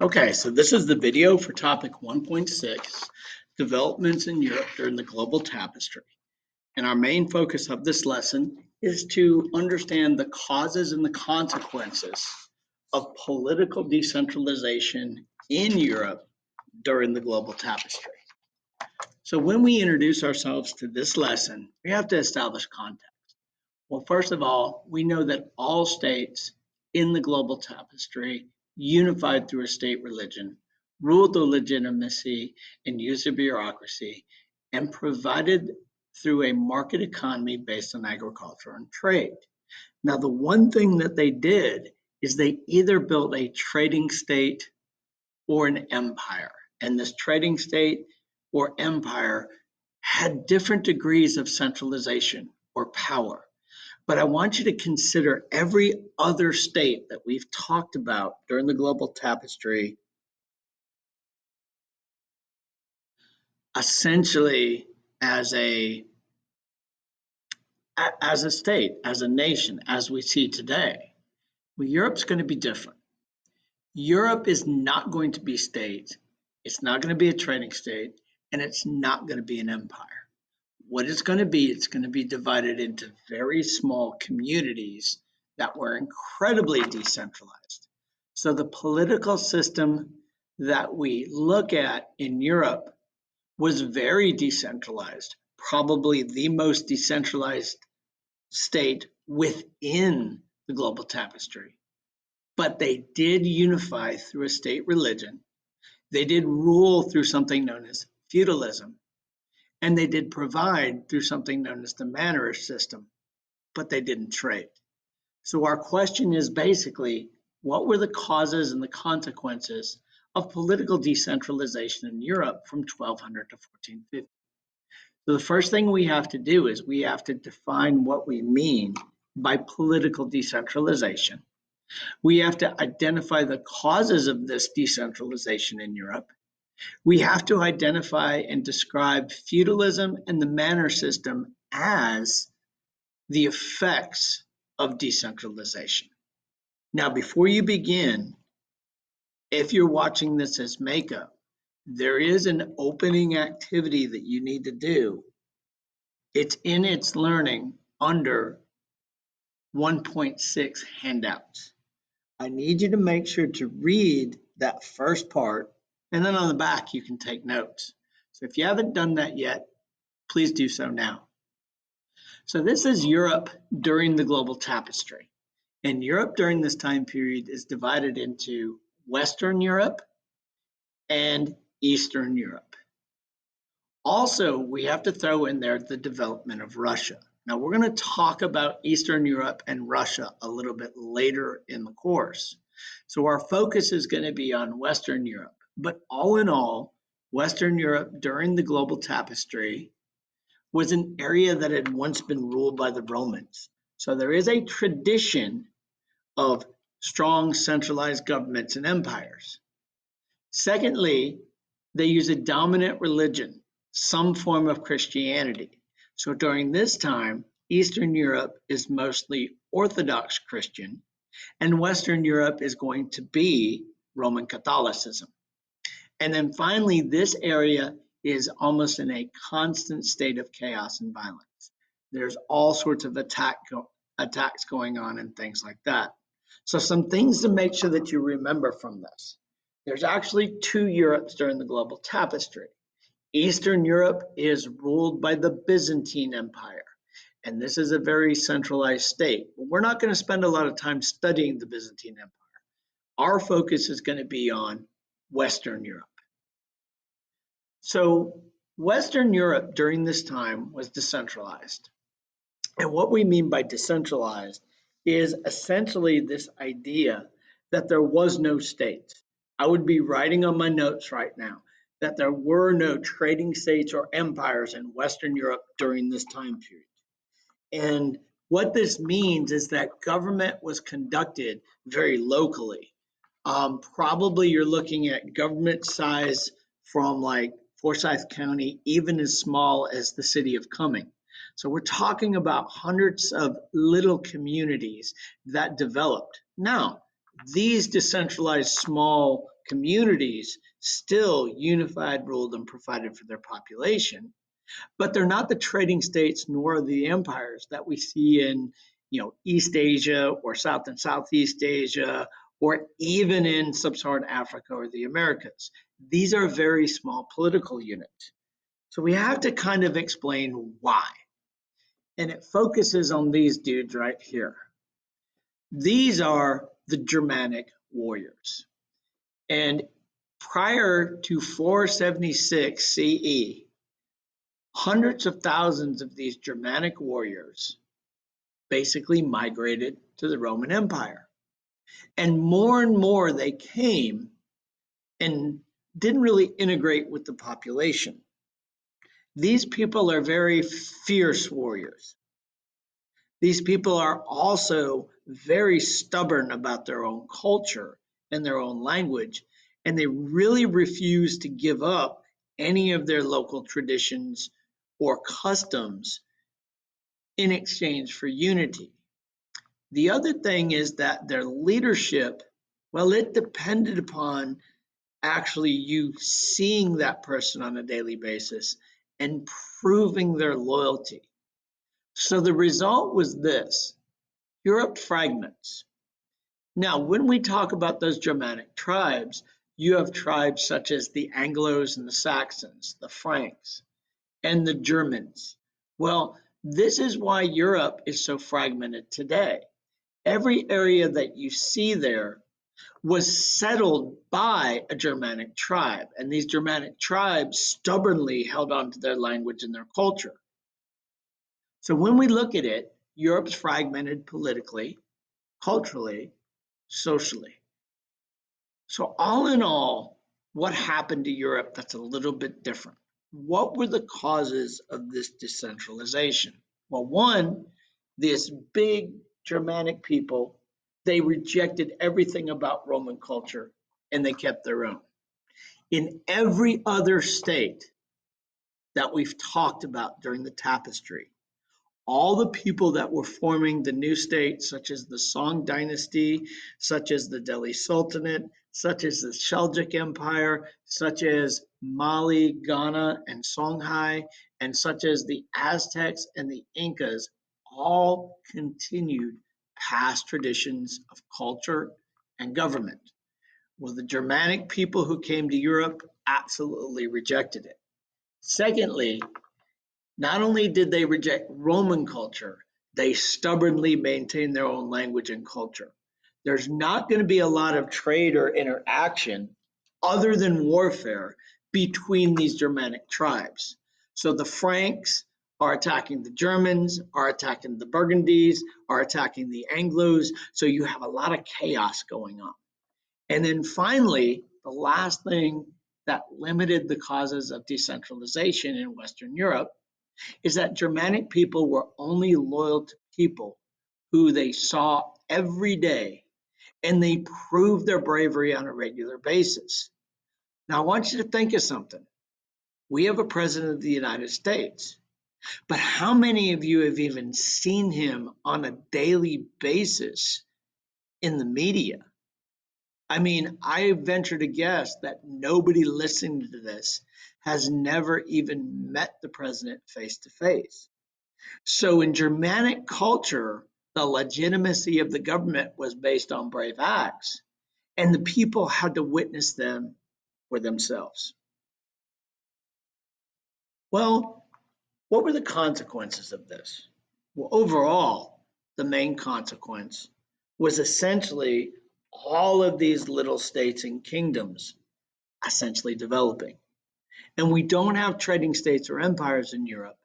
Okay, so this is the video for topic 1.6, developments in Europe during the global tapestry. And our main focus of this lesson is to understand the causes and the consequences of political decentralization in Europe during the global tapestry. So when we introduce ourselves to this lesson, we have to establish context. Well, first of all, we know that all states in the global tapestry unified through a state religion, ruled the legitimacy and used a bureaucracy, and provided through a market economy based on agriculture and trade. Now, the one thing that they did is they either built a trading state or an empire. And this trading state or empire had different degrees of centralization or power. But I want you to consider every other state that we've talked about during the global tapestry essentially as a state, as a nation, as we see today. Well, Europe's going to be different. Europe is not going to be state. It's not going to be a trading state, and it's not going to be an empire. What it's going to be divided into very small communities that were incredibly decentralized. So the political system that we look at in Europe was very decentralized, probably the most decentralized state within the global tapestry. But they did unify through a state religion. They did rule through something known as feudalism. And they did provide through something known as the manorish system, but they didn't trade. So our question is basically, what were the causes and the consequences of political decentralization in Europe from 1200 to 1450? So the first thing we have to do is we have to define what we mean by political decentralization. We have to identify the causes of this decentralization in Europe. We have to identify and describe feudalism and the manor system as the effects of decentralization. Now, before you begin, if you're watching this as makeup, there is an opening activity that you need to do. It's in its learning under 1.6 handouts. I need you to make sure to read that first part, and then on the back you can take notes. So if you haven't done that yet, please do so now. So this is Europe during the global tapestry. And Europe during this time period is divided into Western Europe and Eastern Europe. Also, we have to throw in there the development of Russia. Now, we're going to talk about Eastern Europe and Russia a little bit later in the course. So our focus is going to be on Western Europe. But all in all, Western Europe during the global tapestry was an area that had once been ruled by the Romans. So there is a tradition of strong centralized governments and empires. Secondly, they use a dominant religion, some form of Christianity. So during this time, Eastern Europe is mostly Orthodox Christian, and Western Europe is going to be Roman Catholicism. And then finally, this area is almost in a constant state of chaos and violence. There's all sorts of attacks going on and things like that. So some things to make sure that you remember from this. There's actually two Europes during the global tapestry. Eastern Europe is ruled by the Byzantine Empire, and this is a very centralized state. But we're not going to spend a lot of time studying the Byzantine Empire. Our focus is going to be on Western Europe. So Western Europe during this time was decentralized. And what we mean by decentralized is essentially this idea that there was no state. I would be writing on my notes right now that there were no trading states or empires in Western Europe during this time period. And what this means is that government was conducted very locally. Probably you're looking at government size from like Forsyth County, even as small as the city of Cumming. So we're talking about hundreds of little communities that developed. Now, these decentralized small communities still unified, ruled, and provided for their population, but they're not the trading states nor the empires that we see in, East Asia or South and Southeast Asia, or even in sub-Saharan Africa or the Americas. These are very small political units. So we have to kind of explain why. And it focuses on these dudes right here. These are the Germanic warriors. And prior to 476 CE, hundreds of thousands of these Germanic warriors basically migrated to the Roman Empire. And more they came and didn't really integrate with the population. These people are very fierce warriors. These people are also very stubborn about their own culture and their own language, and they really refuse to give up any of their local traditions or customs in exchange for unity. The other thing is that their leadership, well, it depended upon actually you seeing that person on a daily basis and proving their loyalty. So the result was this: Europe fragments. Now, when we talk about those Germanic tribes, you have tribes such as the Anglos and the Saxons, the Franks, and the Germans. Well, this is why Europe is so fragmented today. Every area that you see there was settled by a Germanic tribe, and these Germanic tribes stubbornly held on to their language and their culture. So when we look at it, Europe's fragmented politically, culturally, socially. So all in all, what happened to Europe that's a little bit different? What were the causes of this decentralization? Well, one, this big Germanic people, they rejected everything about Roman culture and they kept their own. In every other state that we've talked about during the tapestry, all the people that were forming the new state, such as the Song dynasty, such as the Delhi Sultanate, such as the Seljuk Empire, such as Mali, Ghana, and Songhai, and such as the Aztecs and the Incas, all continued past traditions of culture and government. Well, the Germanic people who came to Europe absolutely rejected it. Secondly, not only did they reject Roman culture, they stubbornly maintained their own language and culture. There's not going to be a lot of trade or interaction other than warfare between these Germanic tribes. So the Franks are attacking the Germans, are attacking the Burgundies, are attacking the Anglos. So you have a lot of chaos going on. And then finally, the last thing that limited the causes of decentralization in Western Europe is that Germanic people were only loyal to people who they saw every day, and they proved their bravery on a regular basis. Now, I want you to think of something. We have a president of the United States, but how many of you have even seen him on a daily basis in the media? I mean, I venture to guess that nobody listening to this has never even met the president face to face. So in Germanic culture, the legitimacy of the government was based on brave acts, and the people had to witness them for themselves. Well, what were the consequences of this? Well, overall, the main consequence was essentially all of these little states and kingdoms essentially developing. And we don't have trading states or empires in Europe,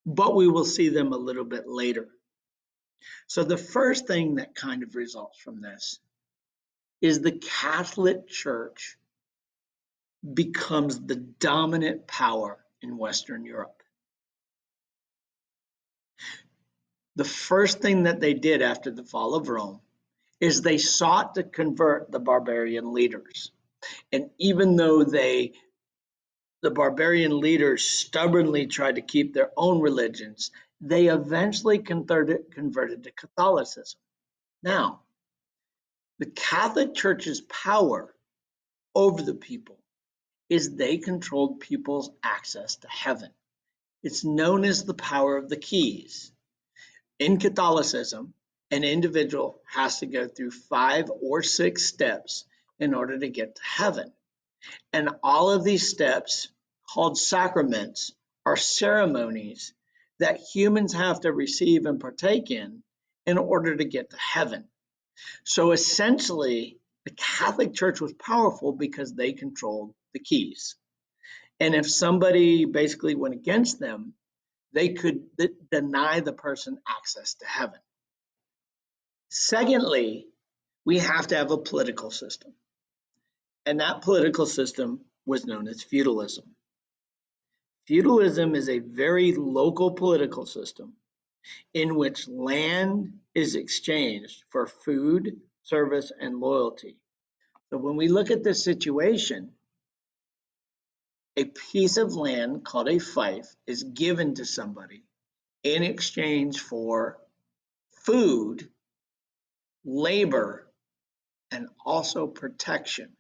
but we will see them a little bit later. So the first thing that kind of results from this is the Catholic Church becomes the dominant power in Western Europe. The first thing that they did after the fall of Rome is they sought to convert the barbarian leaders. And even though the barbarian leaders stubbornly tried to keep their own religions, they eventually converted to Catholicism. Now, the Catholic Church's power over the people is they controlled people's access to heaven. It's known as the power of the keys. In Catholicism, an individual has to go through 5 or 6 steps in order to get to heaven. And all of these steps, called sacraments, are ceremonies that humans have to receive and partake in order to get to heaven. So essentially, the Catholic Church was powerful because they controlled the keys. And if somebody basically went against them, they could deny the person access to heaven. Secondly, we have to have a political system. And that political system was known as feudalism. Feudalism is a very local political system in which land is exchanged for food, service, and loyalty. So when we look at this situation, a piece of land called a fief is given to somebody in exchange for food, labor, and also protection.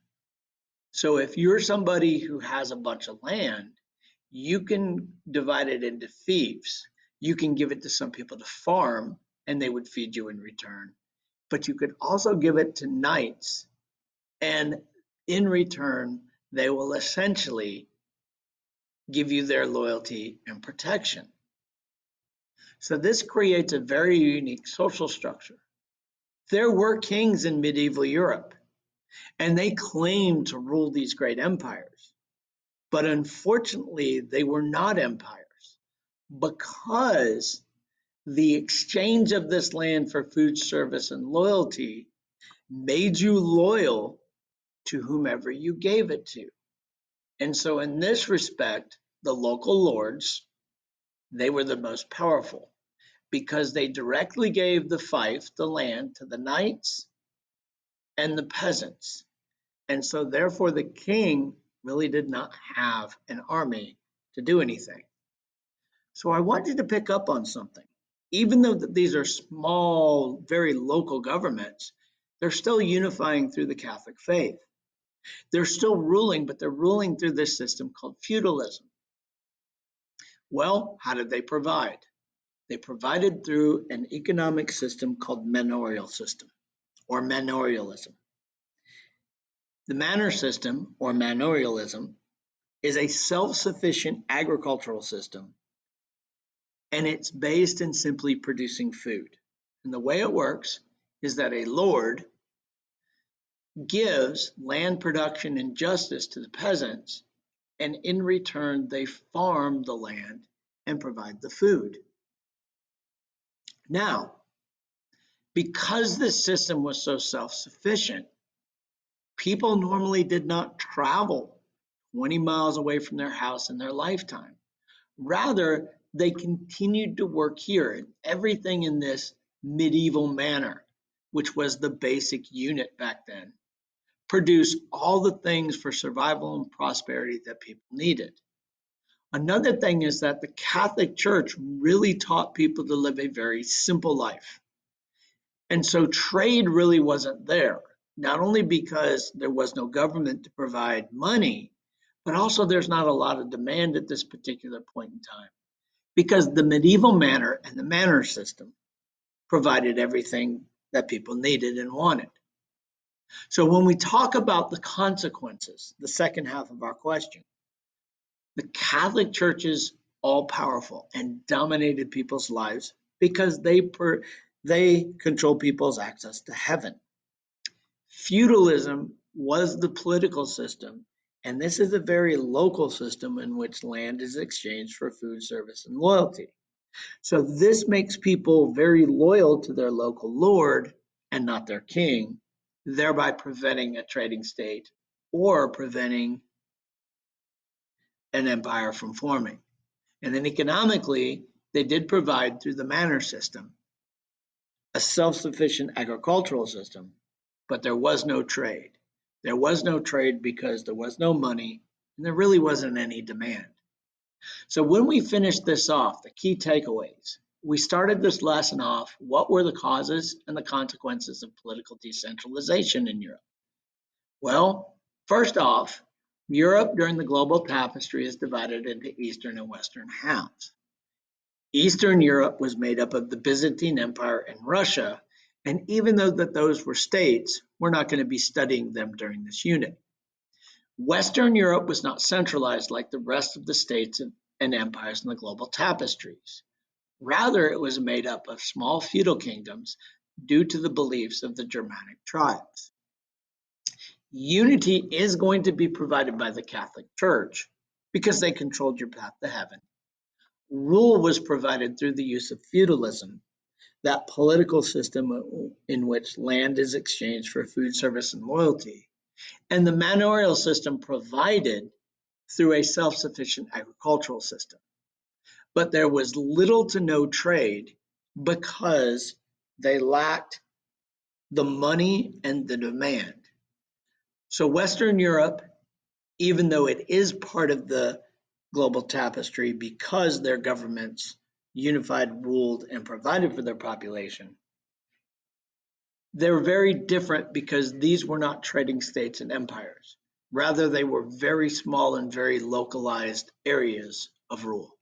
So if you're somebody who has a bunch of land, you can divide it into fiefs. You can give it to some people to farm and they would feed you in return. But you could also give it to knights, and in return, they will essentially give you their loyalty and protection. So this creates a very unique social structure. There were kings in medieval Europe, and they claimed to rule these great empires. But unfortunately, they were not empires because the exchange of this land for food, service, and loyalty made you loyal to whomever you gave it to. And so in this respect, the local lords, they were the most powerful because they directly gave the fief, the land, to the knights and the peasants. And so therefore the king really did not have an army to do anything. So I want you to pick up on something. Even though these are small, very local governments, they're still unifying through the Catholic faith. They're still ruling, but they're ruling through this system called feudalism. Well, how did they provide? They provided through an economic system called manorial system or manorialism. The manor system or manorialism is a self-sufficient agricultural system, and it's based in simply producing food. And the way it works is that a lord gives land production and justice to the peasants, and in return, they farm the land and provide the food. Now, because this system was so self-sufficient, people normally did not travel 20 miles away from their house in their lifetime. Rather, they continued to work here, and everything in this medieval manor, which was the basic unit back then, produced all the things for survival and prosperity that people needed. Another thing is that the Catholic Church really taught people to live a very simple life. And so trade really wasn't there, not only because there was no government to provide money, but also there's not a lot of demand at this particular point in time because the medieval manor and the manor system provided everything that people needed and wanted. So when we talk about the consequences, the second half of our question, the Catholic Church is all powerful and dominated people's lives because they control people's access to heaven. Feudalism was the political system, and this is a very local system in which land is exchanged for food, service, and loyalty. So this makes people very loyal to their local lord and not their king, thereby preventing a trading state or preventing an empire from forming. And then economically, they did provide through the manor system a self-sufficient agricultural system, but there was no trade. There was no trade because there was no money and there really wasn't any demand. So when we finished this off, the key takeaways, we started this lesson off, what were the causes and the consequences of political decentralization in Europe? Well, First off, Europe during the global tapestry is divided into Eastern and Western halves. Eastern Europe was made up of the Byzantine Empire and Russia, and even though that those were states, we're not going to be studying them during this unit. Western Europe was not centralized like the rest of the states and empires in the global tapestries. Rather, it was made up of small feudal kingdoms due to the beliefs of the Germanic tribes. Unity is going to be provided by the Catholic Church because they controlled your path to heaven. Rule was provided through the use of feudalism, that political system in which land is exchanged for food, service, and loyalty, and the manorial system provided through a self-sufficient agricultural system. But there was little to no trade because they lacked the money and the demand. So Western Europe, even though it is part of the global tapestry because their governments unified, ruled, and provided for their population, they're very different because these were not trading states and empires. Rather, they were very small and very localized areas of rule.